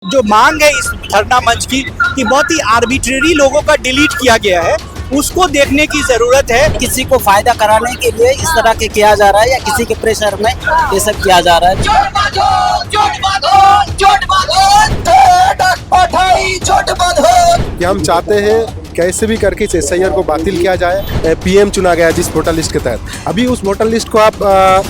जो मांग है इस धरना मंच की कि बहुत ही आर्बिट्रेरी लोगों का डिलीट किया गया है, उसको देखने की जरूरत है। किसी को फायदा कराने के लिए इस तरह के किया जा रहा है या किसी के प्रेशर में ये सब किया जा रहा है। कि हम चाहते हैं कैसे भी करके इस एसआईआर को बातिल किया जाए। पीएम चुना गया जिस वोटर लिस्ट के तहत, अभी उस वोटर लिस्ट को आप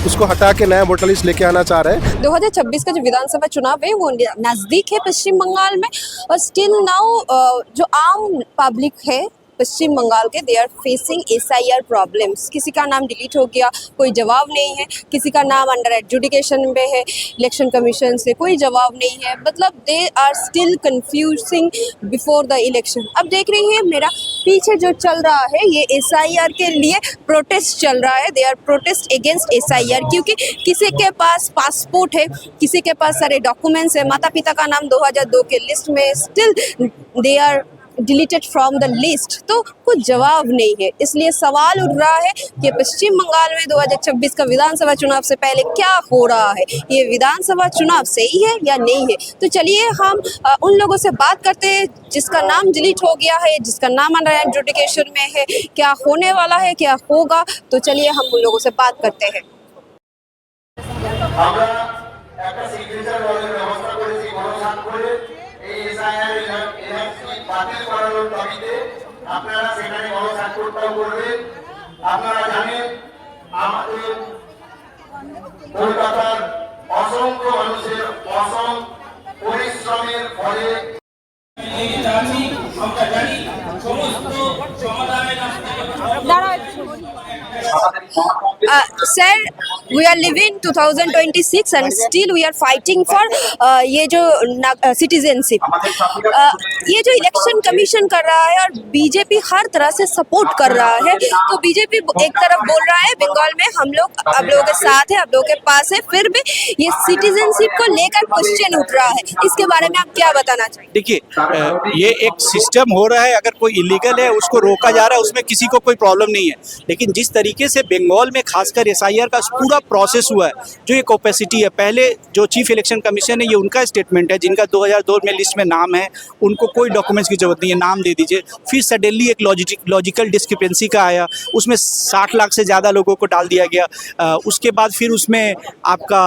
उसको हटा के नया वोटर लिस्ट लेके आना चाह रहे हैं। 2026 का जो विधानसभा चुनाव है वो नजदीक है पश्चिम बंगाल में, और स्टिल नाउ जो आम पब्लिक है पश्चिम बंगाल के, they are facing SIR problems. किसी का नाम डिलीट हो गया, कोई जवाब नहीं है, किसी का नाम अंडर एडजुडिकेशन में है, इलेक्शन कमीशन से कोई जवाब नहीं है, मतलब they are still confusing before the election. अब देख रही है मेरा पीछे जो चल रहा है ये एसआईआर के लिए प्रोटेस्ट चल रहा है। They are protest against SIR, क्योंकि किसी के पास पासपोर्ट है, किसी के पास सारे डॉक्यूमेंट्स है, माता पिता का नाम 2002 के लिस्ट में, still they are deleted from the list, तो कुछ जवाब नहीं है। इसलिए सवाल उठ रहा है कि पश्चिम बंगाल में 2026 का विधानसभा चुनाव से पहले क्या हो रहा है, ये विधानसभा चुनाव सही है या नहीं है। तो चलिए हम उन लोगों से बात करते हैं जिसका नाम डिलीट हो गया है, जिसका नाम अंडर एडजुडिकेशन में है, क्या होने वाला है, क्या होगा। तो चलिए हम उन लोगों से बात करते हैं। বাতিল করানোর দাবিতে আপনারা সেখানে গণস্বাক্ষরটাও করবেন। আপনারা জানেন আমাদের কলকাতার অসংখ্য মানুষের অসম পরিশ্রমের ফলে আমরা জানি সমস্ত সমাধানের sir, we are living 2026 and still we are fighting for ये जो सिटीजनशिप। ये जो इलेक्शन कमीशन कर रहा है और बीजेपी हर तरह से सपोर्ट कर रहा है, तो बीजेपी एक तरफ बोल रहा है बंगाल में हम लोग आप लोगों के साथ है, आप लोगों के पास है, फिर भी ये सिटीजनशिप को लेकर क्वेश्चन उठ रहा है। इसके बारे में आप क्या बताना चाहिए? देखिए, ये एक सिस्टम हो रहा है, अगर कोई इलीगल है उसको रोका जा रहा है, उसमें किसी को कोई प्रॉब्लम नहीं है। लेकिन जिस तरीके से बंगाल में खासकर एसआईआर का पूरा प्रोसेस हुआ है, जो एक ओपेसिटी है, पहले जो चीफ इलेक्शन कमीशन है ये उनका स्टेटमेंट है, जिनका 2002 में लिस्ट में नाम है उनको कोई डॉक्यूमेंट्स की जरूरत नहीं है, नाम दे दीजिए। फिर सडनली एक लॉजिकल डिस्क्रिपेंसी का आया, उसमें 60 लाख से ज़्यादा लोगों को डाल दिया गया। उसके बाद फिर उसमें आपका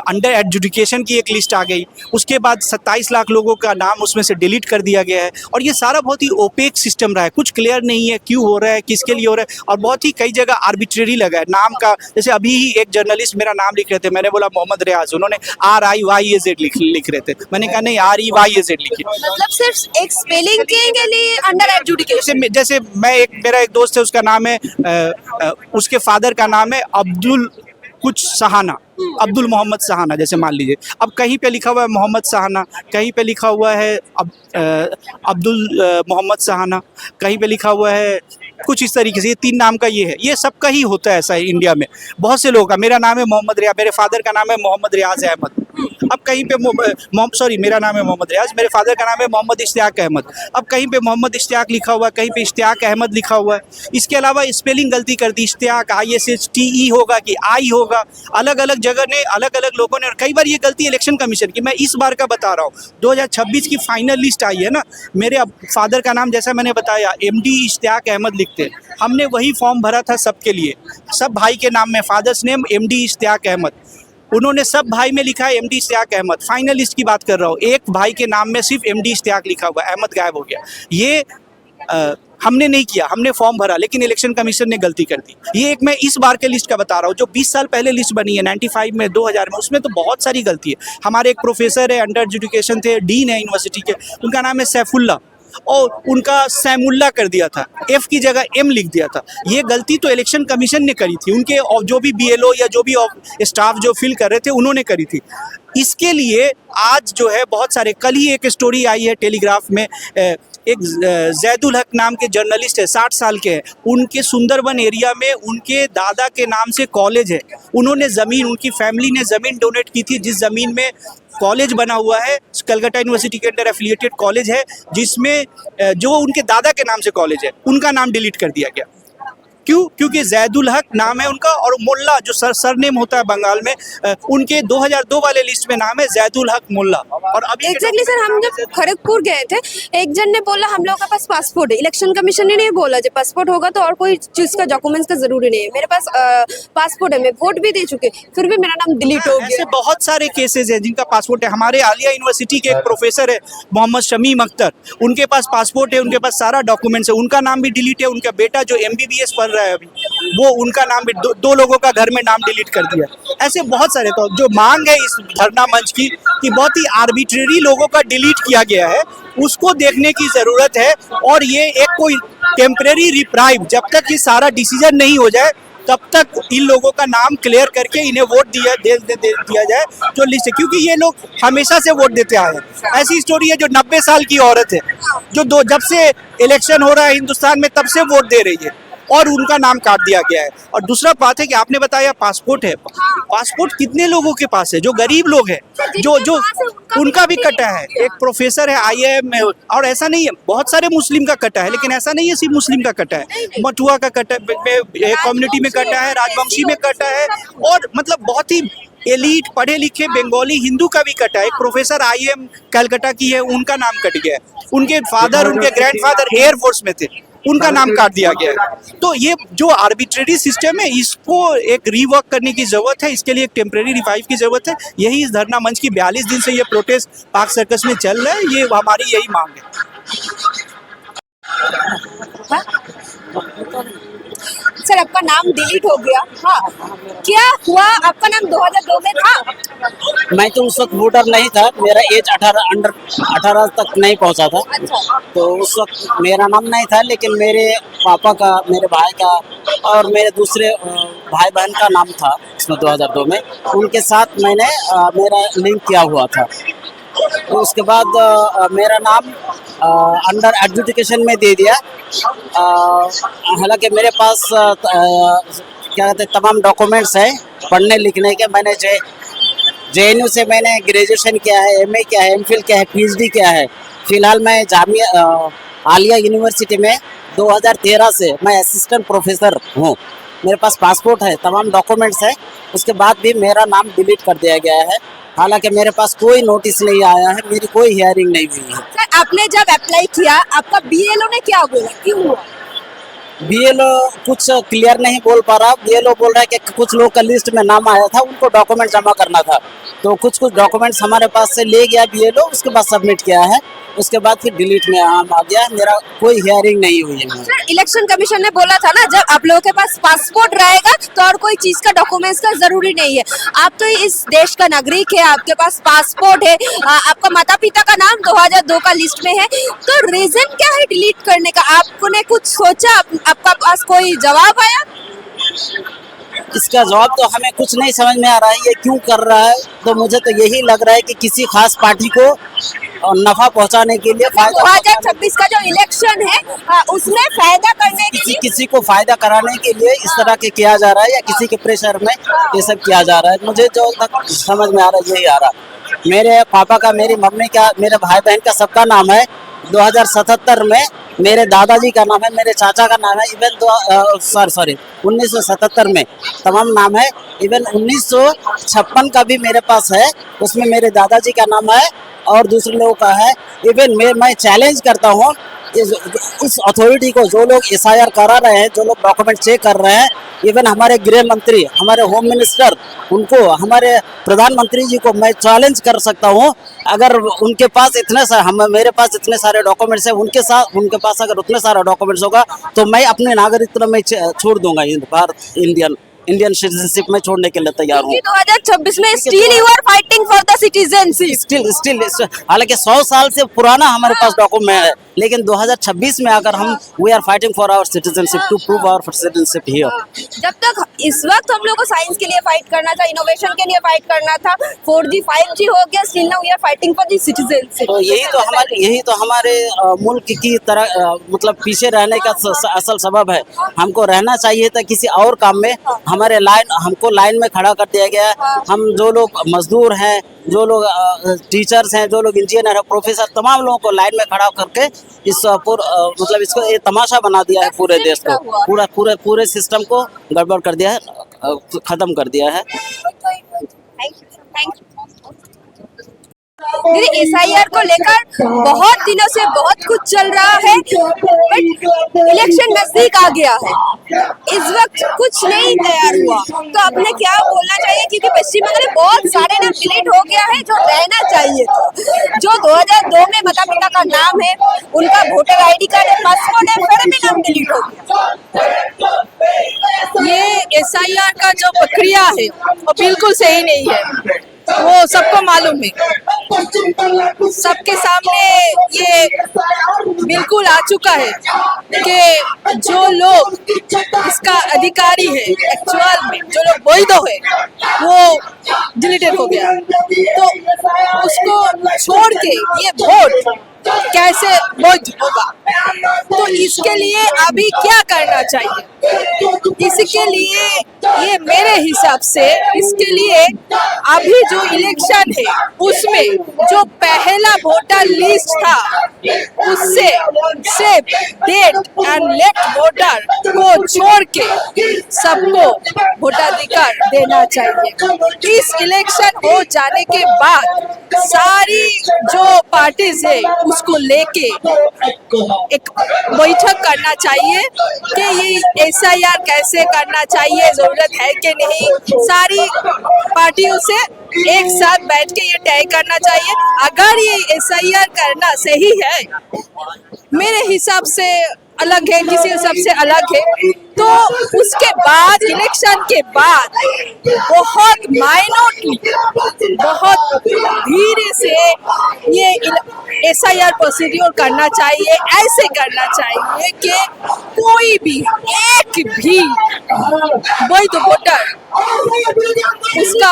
अंडर एडजुडिकेशन की एक लिस्ट आ गई, उसके बाद 27 लाख लोगों का नाम उसमें से डिलीट कर दिया गया है। और ये सारा बहुत ही ओपेक सिस्टम रहा है, कुछ क्लियर नहीं है क्यों हो रहा है, किसके लिए हो रहा है, और बहुत ही कई जगह आर्बिट्रेरी लगा है नाम का। जैसे अभी ही एक जर्नलिस्ट मेरा नाम लिख रहे थे, मैंने बोला मोहम्मद रियाज, उन्होंने RIYAZ लिख रहे थे, मैंने कहा नहीं REYAZ लिखिए। मतलब सिर्फ एक स्पेलिंग के लिए अंडर एडजुडिकेशन। जैसे मेरा एक दोस्त है, उसका नाम है उसके फादर का नाम है अब्दुल कुछ सहाना, अब्दुल मोहम्मद सहाना, जैसे मान लीजिए। अब कहीं पे लिखा हुआ है मोहम्मद सहाना, कहीं पे लिखा हुआ है अब्दुल मोहम्मद सहाना, कहीं पे लिखा हुआ है कुछ इस तरीके से। ये 3 नाम का ये है, ये सबका ही होता है ऐसा है इंडिया में, बहुत से लोगों का। मेरा नाम है मोहम्मद रियाज, मेरे फादर का नाम है मोहम्मद रियाज अहमद। अब कहीं पे मेरा नाम है मोहम्मद रियाज, मेरे फादर का नाम है मोहम्मद इश्तियाक अहमद। अब कहीं पे मोहम्मद इश्तियाक लिखा हुआ है, कहीं पे इश्तियाक अहमद लिखा हुआ है। इसके अलावा स्पेलिंग गलती कर दी, इश्तियाक ISHTE होगा कि आई होगा, अलग अलग जगह ने अलग अलग लोगों ने। और कई बार ये गलती इलेक्शन कमीशन की, मैं इस बार का बता रहा हूँ। 2026 की फाइनल लिस्ट आई है ना, मेरे फादर का नाम जैसा मैंने बताया MD इश्तियाक अहमद लिखते हैं, हमने वही फॉर्म भरा था सबके लिए, सब भाई के नाम में, father's name MD Ishtiaq Ahmad, उन्होंने सब भाई में लिखा है MD Ishtiaq Ahmad. Final list की बात कर रहा हूँ, एक भाई के नाम में सिर्फ MD इश्तियाक लिखा हुआ, अहमद गायब हो गया। ये हमने नहीं किया, हमने फॉर्म भरा, लेकिन इलेक्शन कमीशन ने गलती कर दी। ये एक मैं इस बार के लिस्ट का बता रहा हूँ, जो 20 साल पहले लिस्ट बनी है 95 में, 2000 में, उसमें तो बहुत सारी गलती है। हमारे एक प्रोफेसर है, अंडर एजुकेशन थे, डीन है यूनिवर्सिटी के, उनका नाम है सैफुल्ला, और उनका सैमुल्ला कर दिया था, F की जगह M लिख दिया था। ये गलती तो इलेक्शन कमीशन ने करी थी, उनके जो भी BLO या जो भी स्टाफ जो फिल कर रहे थे उन्होंने करी थी। इसके लिए आज जो है बहुत सारे, कल ही एक स्टोरी आई है टेलीग्राफ में, एक जैदुल हक नाम के जर्नलिस्ट है, 60 साल के हैं, उनके सुंदरबन एरिया में उनके दादा के नाम से कॉलेज है, उन्होंने ज़मीन, उनकी फैमिली ने ज़मीन डोनेट की थी, जिस ज़मीन में कॉलेज बना हुआ है, कलकत्ता यूनिवर्सिटी के अंदर एफिलिएटेड कॉलेज है, जिसमें जो उनके दादा के नाम से कॉलेज है उनका नाम डिलीट कर दिया गया। क्यों? क्योंकि जैदुल हक नाम है उनका, और मोल्ला जो सरनेम होता है बंगाल में, उनके 2002 वाले लिस्ट में नाम है जैदुल हक मोल्ला। और अभी एग्जैक्टली सर, हम जब खड़गपुर गए थे, एक जन ने बोला हम लोगों के पास पासपोर्ट है। इलेक्शन कमीशन ने नहीं बोला जब पासपोर्ट होगा तो और कोई चीज का डॉक्यूमेंट्स का जरूरी नहीं है। मेरे पास पासपोर्ट है, मैं वोट भी दे चुकी, फिर भी मेरा नाम डिलीट हो ऐसे गया। बहुत सारे केसेस हैं जिनका पासपोर्ट है। हमारे आलिया यूनिवर्सिटी के एक प्रोफेसर है मोहम्मद शमीम अख्तर, उनके पास पासपोर्ट है, उनके पास सारा डॉक्यूमेंट्स है, उनका नाम भी डिलीट है। उनका बेटा जो MBBS पढ़ रहा है अभी, वो उनका नाम भी दो लोगों का घर में नाम डिलीट कर दिया। ऐसे बहुत सारे। तो जो मांग है इस धरना मंच की कि बहुत ही आर्बिट्रेरी लोगों का डिलीट किया गया है, उसको देखने की जरूरत है। और ये एक कोई टेम्परेरी रिप्राइव, जब तक ये सारा डिसीजन नहीं हो जाए तब तक इन लोगों का नाम क्लियर करके इन्हें वोट दिया जाए जो लिस्ट है, क्योंकि ये लोग हमेशा से वोट देते आए हैं। ऐसी स्टोरी है जो 90 साल की औरत है जो जब से इलेक्शन हो रहा है हिंदुस्तान में तब से वोट दे रही है, और उनका नाम काट दिया गया है। और दूसरा बात है कि आपने बताया पासपोर्ट है, पासपोर्ट कितने लोगों के पास है? जो गरीब लोग हैं, जो उनका भी कटा है। एक प्रोफेसर है IIM में, और ऐसा नहीं है, बहुत सारे मुस्लिम का कटा है, लेकिन ऐसा नहीं है सिर्फ मुस्लिम का कटा है, मटुआ का कटा कम्युनिटी में कटा है, राजवंशी में कटा है, और मतलब बहुत ही एलीट पढ़े लिखे बंगाली हिंदू का भी कटा है। एक प्रोफेसर IIM कलकत्ता की है, उनका नाम कट गया है। उनके फादर, उनके ग्रैंडफादर एयरफोर्स में थे, उनका नाम काट दिया गया है। तो ये जो आर्बिट्रेरी सिस्टम है, इसको एक रीवर्क करने की जरूरत है। इसके लिए एक टेम्परेरी रिवाइव की जरूरत है। यही इस धरना मंच की 42 दिन से ये प्रोटेस्ट पार्क सर्कस में चल रहा है, ये हमारी यही मांग है। सर, आपका नाम डिलीट हो गया, हाँ, क्या हुआ? आपका नाम 2002 में था? मैं तो उस वक्त वोटर नहीं था, मेरा एज 18 तक नहीं पहुंचा था। अच्छा। तो उस वक्त मेरा नाम नहीं था, लेकिन मेरे पापा का, मेरे भाई का और मेरे दूसरे भाई बहन का नाम था इसमें 2002 में। उनके साथ मैंने मेरा लिंक किया हुआ था। तो उसके बाद मेरा नाम अंडर एडजुडिकेशन में दे दिया। हालांकि मेरे पास क्या कहते हैं तमाम डॉक्यूमेंट्स हैं पढ़ने लिखने के। मैंने JNU से मैंने ग्रेजुएशन किया है, MA किया है, MPhil किया है, PhD किया है। फिलहाल मैं जामिया आलिया यूनिवर्सिटी में 2013 से मैं असिस्टेंट प्रोफेसर हूँ। मेरे पास पासपोर्ट है, तमाम डॉक्यूमेंट्स है। उसके बाद भी मेरा नाम डिलीट कर दिया गया है। हालांकि मेरे पास कोई नोटिस नहीं आया है, मेरी कोई हियरिंग नहीं हुई है। सर, आपने जब अप्लाई किया, आपका BLO ने क्या बोला, क्यों हुआ? BLO कुछ क्लियर नहीं बोल पा रहा। BLO बोल रहा है कि कुछ लोग का लिस्ट में नाम आया था, उनको डॉक्यूमेंट जमा करना था, तो कुछ डॉक्यूमेंट्स हमारे पास से ले गया BLO, उसके बाद सबमिट किया है। उसके बाद फिर डिलीट में नाम आ गया। मेरा कोई हियरिंग नहीं हुई है। सर, इलेक्शन कमीशन ने बोला था ना, जब आप लोगों के पास पासपोर्ट रहेगा तो और कोई चीज का डॉक्यूमेंट्स का जरूरी नहीं है। आप तो इस देश का नागरिक है, आपके पास पासपोर्ट है, आपका माता पिता का नाम 2002 का लिस्ट में है, तो रीजन क्या है डिलीट करने का? आपने कुछ सोचा? आपका पास कोई जवाब आया? इसका जवाब तो हमें कुछ नहीं समझ में आ रहा है, ये क्यों कर रहा है। तो मुझे तो यही लग रहा है कि किसी खास पार्टी को नफा पहुंचाने के लिए, 2026 का जो इलेक्शन है उसमें फायदा करने के लिए, किसी को फायदा कराने के लिए इस तरह के किया जा रहा है, या किसी के प्रेशर में ये सब किया जा रहा है। मुझे जो तक समझ में आ रहा है यही आ रहा। मेरे पापा का, मेरी मम्मी का, मेरे भाई बहन का सबका नाम है। 2077 में मेरे दादाजी का नाम है, मेरे चाचा का नाम है। इवन 1977 में तमाम नाम है। इवन 1956 का भी मेरे पास है, उसमें मेरे दादाजी का नाम है और दूसरे लोगों का है। इवन मैं चैलेंज करता हूँ उस अथॉरिटी को, जो लोग SIR करा रहे हैं, जो लोग डॉक्यूमेंट चेक कर रहे हैं, इवन हमारे गृह मंत्री, हमारे होम मिनिस्टर, उनको, हमारे प्रधानमंत्री जी को मैं चैलेंज कर सकता हूँ। अगर उनके पास मेरे पास इतने सारे डॉक्यूमेंट्स हैं, उनके पास अगर उतने सारे डॉक्यूमेंट्स होगा तो मैं अपने नागरिकता में छोड़ दूंगा। इंडियन सिटीजनशिप में छोड़ने के लिए तैयार हूँ। 2026 में still you are fighting for the citizenship. Still हालांकि 100 साल से पुराना हमारे पास डॉक्यूमेंट है, लेकिन 2026 में अगर हम we are fighting for our citizenship to prove our citizenship here. जब तक इस वक्त हम लोग को साइंस के लिए फाइट करना था, इनोवेशन के लिए फाइट करना था, 4G 5G हो गया, still now we are fighting for the citizenship. तो यही तो हमारे मुल्क की तरह मतलब पीछे रहने का असल सबब है। हमको रहना चाहिए था किसी और काम में, हमारे लाइन हमको लाइन में खड़ा कर दिया गया है। हम जो लोग मजदूर हैं, जो लोग टीचर्स हैं, जो लोग इंजीनियर है, प्रोफेसर, तमाम लोगों को लाइन में खड़ा करके इस मतलब इसको ये तमाशा बना दिया है पूरे देश को, पूरे सिस्टम को गड़बड़ कर दिया है, खत्म कर दिया है। Thank you. दीदी, एसआईआर को लेकर बहुत दिनों से बहुत कुछ चल रहा है, बट इलेक्शन नजदीक आ गया है, इस वक्त कुछ नहीं तैयार हुआ, तो आपने क्या बोलना चाहिए? क्योंकि पश्चिम बंगाल में बहुत सारे नाम डिलीट हो गया है जो रहना चाहिए था। जो 2002 में माता पिता का नाम है, उनका वोटर आईडी कार्ड है, पासपोर्ट है, फिर भी नाम डिलीट हो गया। ये एसआईआर का जो प्रक्रिया है वो बिल्कुल सही नहीं है, वो सबको मालूम है, सबके सामने ये बिल्कुल आ चुका है कि जो लोग इसका अधिकारी है, एक्चुअल में जो लोग वैध है, वो डिलीटेड हो गया, तो उसको छोड़ के ये वोट कैसे वैध होगा? तो इसके लिए अभी क्या करना चाहिए? इसके लिए ये मेरे हिसाब से इसके लिए अभी जो इलेक्शन है उसमें जो पहला वोटर लिस्ट था उससे सिर्फ डेट एंड लेट वोटर को छोड़ के सबको वोटाधिकार देना चाहिए। इस इलेक्शन हो जाने के बाद सारी जो पार्टीज है उसको लेके एक बैठक करना चाहिए कि ये एसआईआर कैसे करना चाहिए, जरूरत है कि नहीं, सारी पार्टियों से एक साथ बैठ के ये तय करना चाहिए। अगर ये एसआईआर करना सही है, मेरे हिसाब से अलग है, किसी हिसाब से अलग है, तो उसके बाद इलेक्शन के बाद बहुत माइनोटली, बहुत धीरे से ये एसआईआर प्रोसीड्यूर करना चाहिए। ऐसे करना चाहिए कि कोई भी एक भी वैध वोटर उसका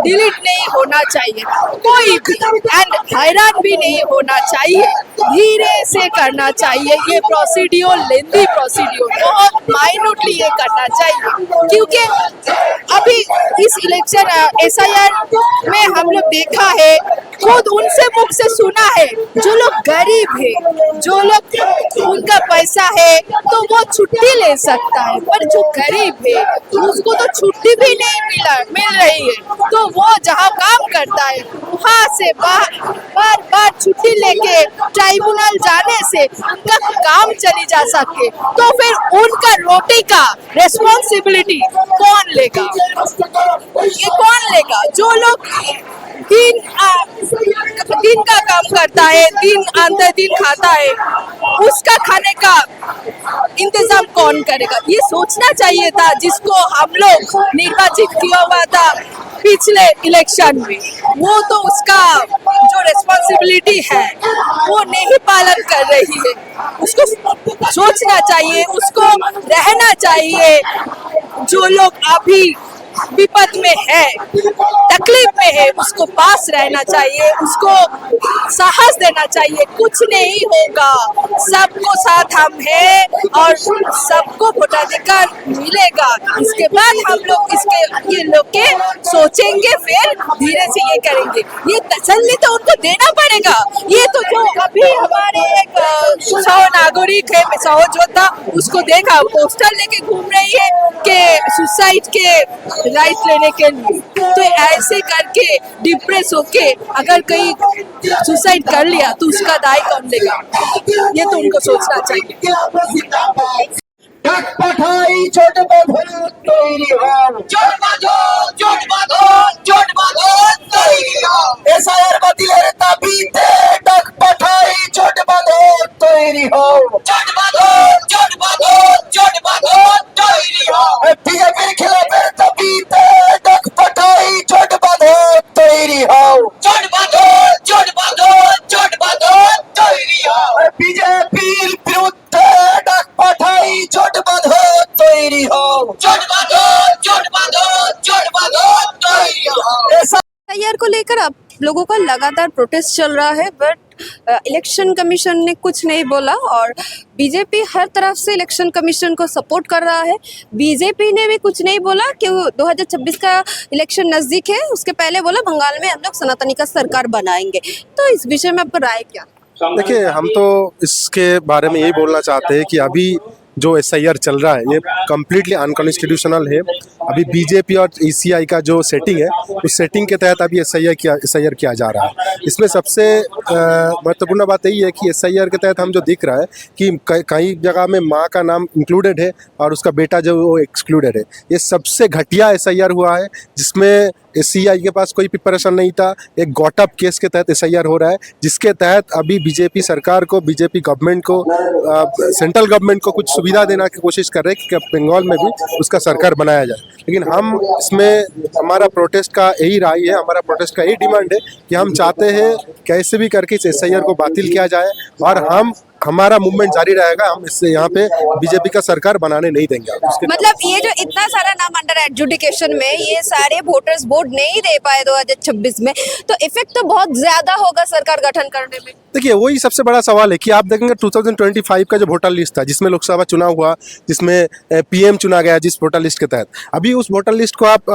डिलीट नहीं होना चाहिए, कोई भी, एंड हैरान भी नहीं होना चाहिए, धीरे से करना चाहिए। ये प्रोसीड्यूर लेंदी प्रोसीड्यूर बहुत माइनोटली ये करना चाहिए, क्योंकि अभी इस इलेक्शन एसआईआर में हम लोग देखा है, खुद उनसे मुख से सुना है, जो लोग गरीब है, जो लोग उनका पैसा है तो वो छुट्टी ले सकता है, पर जो गरीब है उसको तो छुट्टी भी नहीं मिल रही है, तो वो जहाँ काम करता है वहाँ से बार बार छुट्टी लेके ट्राइब्यूनल जाने से उनका काम चली जा सके, तो फिर उनका रोटी का रेस्पॉन्सिबिलिटी कौन लेगा? ये कौन लेगा? जो लोग दिन का काम करता है, दिन अंदर दिन खाता है, उसका खाने का इंतजाम कौन करेगा? ये सोचना चाहिए था, जिसको हम लोग निर्वाचित किया हुआ था पिछले इलेक्शन में, वो तो उसका जो रेस्पॉन्सिबिलिटी है वो नहीं पालन कर रही है। उसको सोचना चाहिए, उसको रहना चाहिए। जो लोग अभी विपद में है, तकलीफ में है, उसको पास रहना चाहिए, उसको साहस देना चाहिए। कुछ नहीं होगा, सबको साथ हम हैं और सबको वोटाधिकार मिलेगा। इसके बाद हम लोग ये लोग के सोचेंगे, फिर धीरे से ये करेंगे। ये तसल्ली तो उनको देना पड़ेगा। ये तो जो अभी हमारे एक सौ नागरिक है, सौ जोधा, उसको देखा पोस्टर लेके घूम रही है कि सुसाइड के राइट लेने के लिए, तो ऐसे करके डिप्रेस होके अगर कहीं सुसाइड कर लिया तो उसका दाय कौन लेगा? ये तो उनको सोचना चाहिए। পাঠাই ছোট বাঁধন তৈরি হও, জোট বাঁধো, জোট বাঁধো, জোট বাঁধো, তৈরি হও। এসআইআর বাতিলের দাবিতে ডাক পাঠাই, জোট বাঁধো, তৈরি হও, জোট বাঁধো, জোট বাঁধো, জোট বাঁধো, তৈরি হও। বিজেপির খিলাফের দাবিতে ডাক পাঠাই, জোট বাঁধো, তৈরি হও, জোট বাঁধো, জোট বাঁধো, জোট বাঁধো, তৈরি হও। বিজেপির বিরুদ্ধে ডাক পাঠাই, জোট বাঁধো, তৈরি হও, জোট বাঁধো, জোট বাঁধো, জোট বাঁধো, তৈরি হও। एसआईआर को लेकर आप लोगों का लगातार प्रोटेस्ट चल रहा है, बट इलेक्शन कमीशन ने कुछ नहीं बोला और बीजेपी हर तरफ से इलेक्शन कमीशन को सपोर्ट कर रहा है। बीजेपी ने भी कुछ नहीं बोला कि 2026 का इलेक्शन नज़दीक है, उसके पहले बोला बंगाल में हम लोग सनातनी का सरकार बनाएंगे। तो इस विषय में आपका राय क्या? देखिए, हम तो इसके बारे में यही बोलना चाहते हैं कि अभी जो SIR चल रहा है ये कम्प्लीटली अनकॉन्स्टिट्यूशनल है। अभी बीजेपी और ECI का जो सेटिंग है उस सेटिंग के तहत अभी SIR किया जा रहा है। इसमें सबसे महत्वपूर्ण बात यही है कि SIR के तहत हम जो दिख रहा है कि कई जगह में माँ का नाम इंक्लूडेड है और उसका बेटा जो वो एक्सक्लूडेड है। ये सबसे घटिया SIR हुआ है जिसमें CI के पास कोई प्रिपरेशन नहीं था। एक गॉटअप केस के तहत SIR हो रहा है जिसके तहत अभी बीजेपी सरकार को, बीजेपी गवर्नमेंट को, सेंट्रल गवर्नमेंट को कुछ सुविधा देना की कोशिश कर रहे हैं कि बंगाल में भी उसका सरकार बनाया जाए। लेकिन हम इसमें हमारा प्रोटेस्ट का यही राय है, हमारा प्रोटेस्ट का यही डिमांड है कि हम चाहते हैं कैसे भी करके इस SIR को बातिल किया जाए और हमारा मूवमेंट जारी रहेगा। हम इससे यहाँ पे बीजेपी का सरकार बनाने नहीं देंगे। मतलब ये जो इतना सारा नाम अंडर एडजुडिकेशन में ये सारे वोटर्स वोट नहीं दे पाए 2026 में, तो इफेक्ट तो बहुत ज्यादा होगा सरकार गठन करने में। देखिए, वही सबसे बड़ा सवाल है कि आप देखेंगे 2025 का जो वोटर लिस्ट था जिसमें लोकसभा चुनाव हुआ, जिसमें PM चुना गया जिस वोटर लिस्ट के तहत, अभी उस वोटर लिस्ट को आप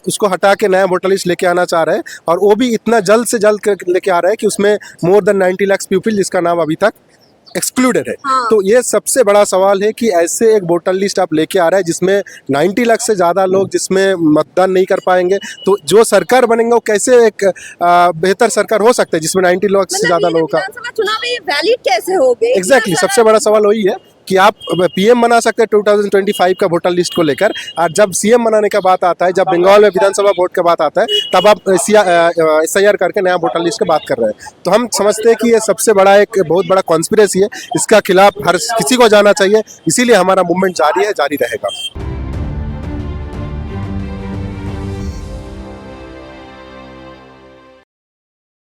उसको हटा के नया वोटर लिस्ट लेके आना चाह रहे हैं और वो भी इतना जल्द से जल्द लेके आ रहे हैं कि उसमें मोर देन 90 लाख पीपल जिसका नाम अभी तक एक्सक्लूडेड है। हाँ। तो ये सबसे बड़ा सवाल है कि ऐसे एक वोटर लिस्ट आप लेके आ रहे हैं जिसमें 90 लाख से ज़्यादा लोग जिसमें मतदान नहीं कर पाएंगे, तो जो सरकार बनेंगे वो कैसे एक बेहतर सरकार हो सकता है जिसमें 90 लाख से ज़्यादा लोगों का चुनाव वैलिड कैसे हो गए? एग्जैक्टली सबसे बड़ा सवाल वही है कि आप PM बना सकते हैं 2025 का वोटर लिस्ट को लेकर, और जब CM बनाने का बात आता है, जब बंगाल में विधानसभा वोट का बात आता है, तब आप SIR करके नया वोटर लिस्ट की बात कर रहे हैं। तो हम समझते हैं कि ये सबसे बड़ा एक बहुत बड़ा कॉन्स्पिरेसी है, इसका खिलाफ हर किसी को जाना चाहिए। इसीलिए हमारा मूवमेंट जारी है, जारी रहेगा।